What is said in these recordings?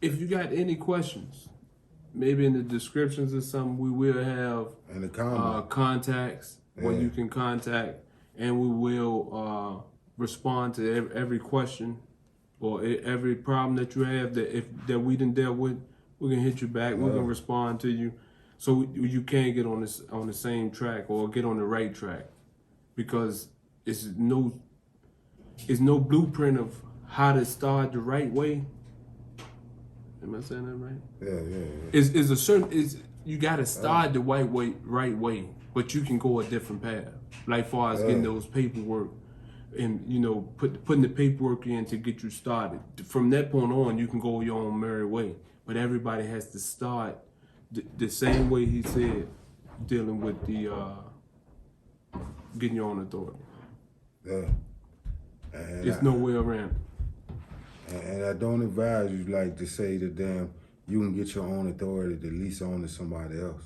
if you got any questions, maybe in the descriptions or something, we will have in the comment contacts where you can contact, and we will respond to every question or every problem that you have that we didn't deal with. We can hit you back. We can respond to you, so you can get on the same track or get on the right track, because it's no blueprint of how to start the right way. Am I saying that right? Yeah. Is a certain you got to start the right way, but you can go a different path. Like far as getting those paperwork, and putting the paperwork in to get you started. From that point on, you can go your own merry way. But everybody has to start the same way he said, dealing with the getting your own authority. Yeah. There's no way around it. And I don't advise you like to say that damn you can get your own authority to lease on to somebody else.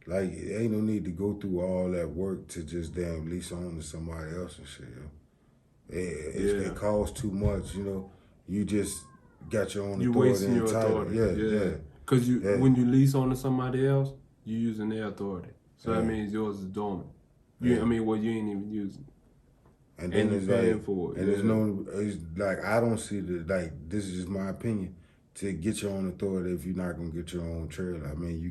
Like it ain't no need to go through all that work to just damn lease on to somebody else and shit. It costs too much, You just got your own authority. You wasting your authority. Yeah. Because when you lease on to somebody else, you're using their authority. So that means yours is dormant. You ain't even using it. And then it's like, for it. And it's like, I don't see this is just my opinion, to get your own authority if you're not gonna get your own trailer. I mean, you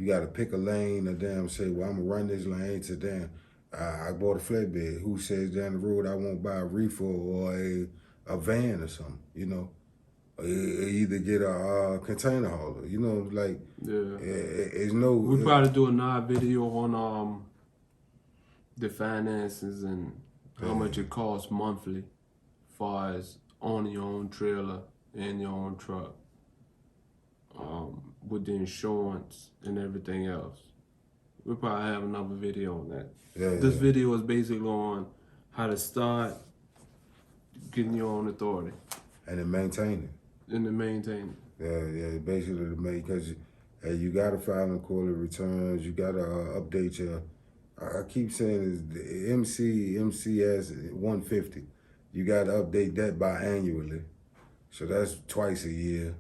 gotta pick a lane or damn say, well, I'm gonna run this lane to damn, I bought a flatbed. Who says down the road I won't buy a reefer or a van or something, Either get a container hauler, like, it's no. We probably do another video on the finances and how much it costs monthly, as far as owning your own trailer and your own truck, with the insurance and everything else. We'll probably have another video on that. This video is basically on how to start getting your own authority. And to maintain it. And to maintain it. Yeah, basically to make, because you got to file in quarterly returns, you got to update your, I keep saying is the MCS 150. You got to update that biannually. So that's twice a year.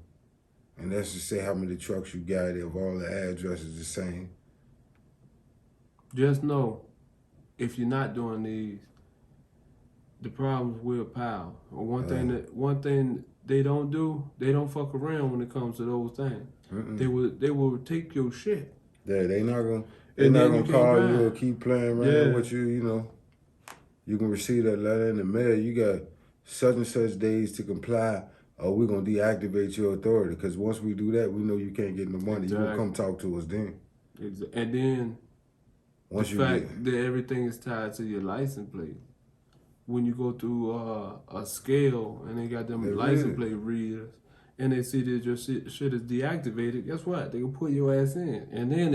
And that's to say how many trucks you got if all the addresses the same. Just know, if you're not doing these, the problems will pile. One thing they don't do, they don't fuck around when it comes to those things. They will take your shit. Yeah, they not gonna call you or keep playing around with you. You can receive that letter in the mail. You got such and such days to comply, or we're gonna deactivate your authority. Because once we do that, we know you can't get no money. You gonna come talk to us then. And then once the fact that everything is tied to your license plate. When you go through a scale and they got them license plate readers, and they see that your shit is deactivated, guess what? They gonna put your ass in, and then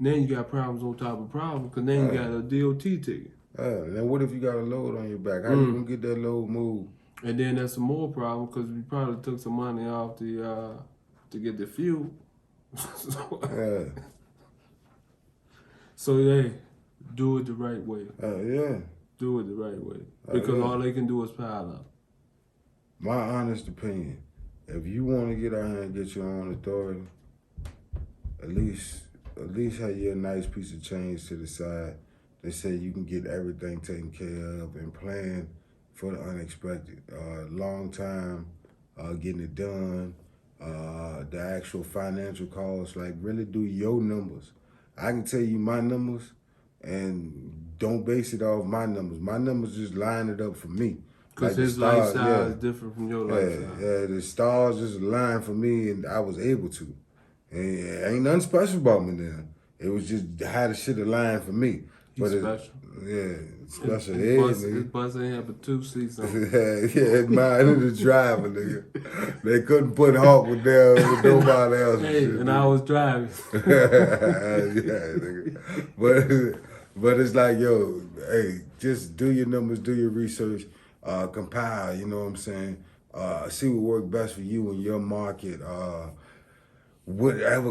then you got problems on top of problems, because then you got a DOT ticket. Then what if you got a load on your back? How you gonna get that load moved? And then that's some more problem, because we probably took some money off to get the fuel. So do it the right way. Do it the right way, because all they can do is pile up. My honest opinion, if you want to get out here and get your own authority, at least have you a nice piece of change to the side. They say you can get everything taken care of and plan for the unexpected. Long time getting it done, the actual financial costs, like really do your numbers. I can tell you my numbers, and don't base it off my numbers. My numbers just line it up for me. Because his lifestyle is different from your lifestyle. Yeah, the stars just aligned for me, and I was able to. And ain't nothing special about me then. It was just how the shit aligned for me. He's special. Special. His bus ain't have but 2 seats on it. Mine is the driver, nigga. They couldn't put Hawk with nobody else. And I was driving. Nigga. But it's like, yo, hey, just do your numbers, do your research, compile, you know what I'm saying? See what works best for you and your market. Whatever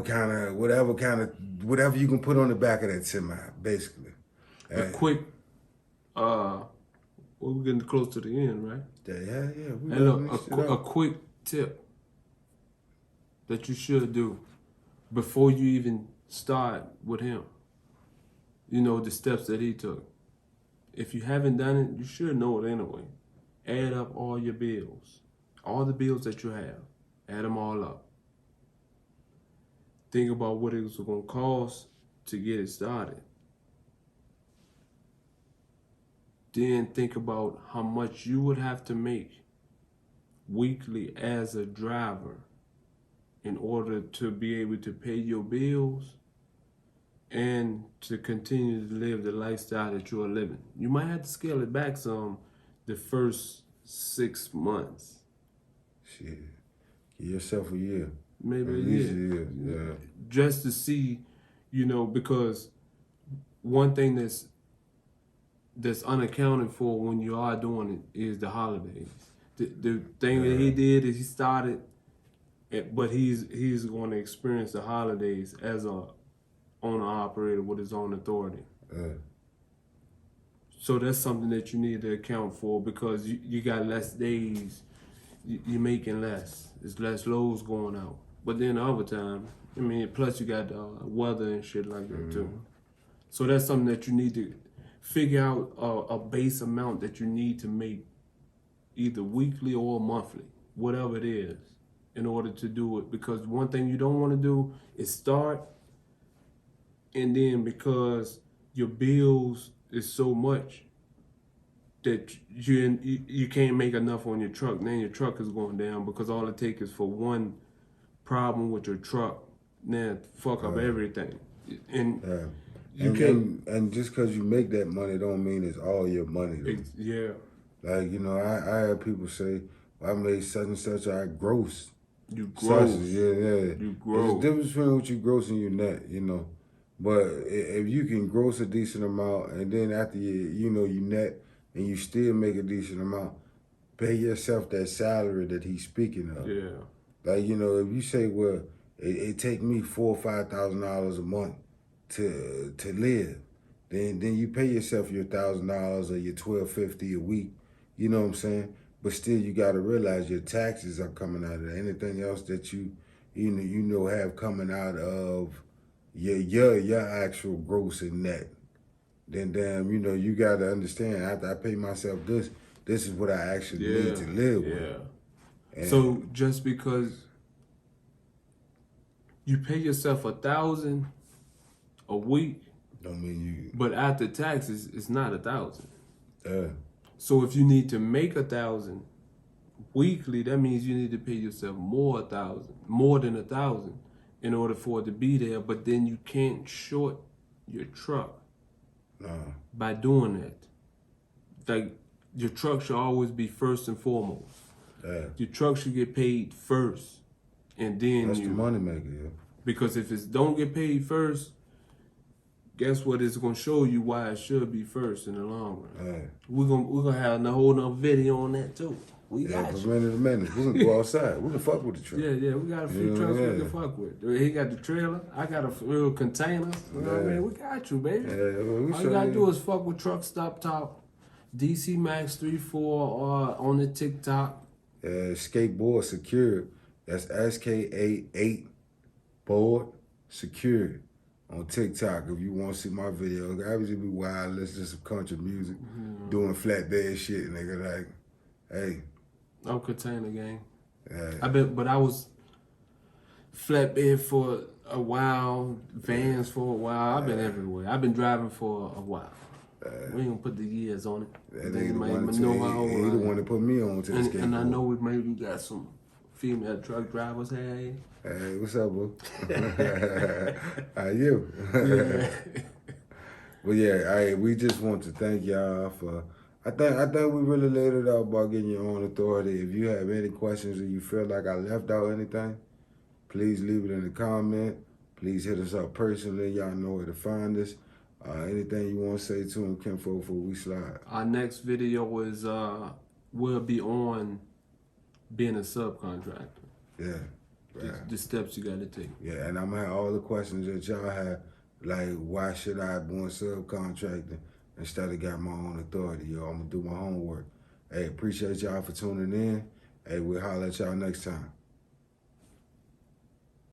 you can put on the back of that semi, basically. A quick, we're getting close to the end, right? Yeah. And a quick tip that you should do before you even start with him. You know, the steps that he took. If you haven't done it, you should know it anyway. Add up all your bills. All the bills that you have. Add them all up. Think about what it was going to cost to get it started. Then think about how much you would have to make weekly as a driver in order to be able to pay your bills and to continue to live the lifestyle that you are living. You might have to scale it back some the first 6 months. Shit. Give yourself a year. Maybe at a least year. Yeah. Just to see, you know, because one thing that's unaccounted for when you are doing it is the holidays. The thing that he did is he started, but he's going to experience the holidays as a owner operator with his own authority. So that's something that you need to account for because you got less days, you're making less. There's less loads going out. But then the other time, I mean, plus you got weather and shit like that too. So that's something that you need to figure out a base amount that you need to make either weekly or monthly, whatever it is, in order to do it. Because one thing you don't want to do is start and then because your bills is so much that you can't make enough on your truck. Then your truck is going down because all it takes is for one problem with your truck, then fuck up everything. And you can't. And just because you make that money don't mean it's all your money though. Yeah. Like, you know, I had people say, well, I made such and such, I gross. You gross. Yeah. You gross. There's a difference between what you gross and your net, you know. But if you can gross a decent amount and then after you net and you still make a decent amount, pay yourself that salary that he's speaking of. Yeah. Like, you know, if you say, well, it take me $4,000 or $5,000 a month to live, then you pay yourself your $1,000 or your $1,250 a week. You know what I'm saying? But still, you got to realize your taxes are coming out of that. Anything else that you have coming out of your actual gross and net, then damn, you know, you got to understand. After I pay myself this is what I actually need to live with. And so just because you pay yourself $1,000 a week, don't mean you. but after taxes, it's not $1,000. So if you need to make $1,000 weekly, that means you need to pay yourself more than $1,000 in order for it to be there. But then you can't short your truck by doing that. Like your truck should always be first and foremost. Your truck should get paid first, and then that's the money maker. Yeah. Because if it don't get paid first, guess what? It's gonna show you why it should be first in the long run. We're gonna have a whole nother video on that too. We got you. minute. We can go outside. We can fuck with the truck. Yeah. We got a few trucks we can fuck with. He got the trailer. I got a real container. You know what I mean? We got you, baby. All you gotta do is fuck with Truck Stop Talk, DC Max 34 on the TikTok. Skateboard Secured. That's SK88 Board Secured on TikTok. If you want to see my videos, I would just be wild, listen to some country music, doing flatbed shit, nigga. Like, hey. I'm container gang. But I was flatbed for a while, vans for a while. I've been everywhere. I've been driving for a while. We ain't gonna put the years on it. He the one that put me on to the skateboard. And I know we maybe got some female truck drivers. Hey, what's up, bro? How you? Well, yeah, we just want to thank y'all for. I think we really laid it out about getting your own authority. If you have any questions or you feel like I left out anything, please leave it in the comment. Please hit us up personally. Y'all know where to find us. Anything you want to say to him, Kinfolk, before we slide? Our next video is will be on being a subcontractor. Yeah. Right. The steps you got to take. Yeah, and I'm going to have all the questions that y'all have, like why should I be on subcontracting instead of got my own authority? Yo, I'm going to do my homework. Hey, appreciate y'all for tuning in. Hey, we'll holler at y'all next time.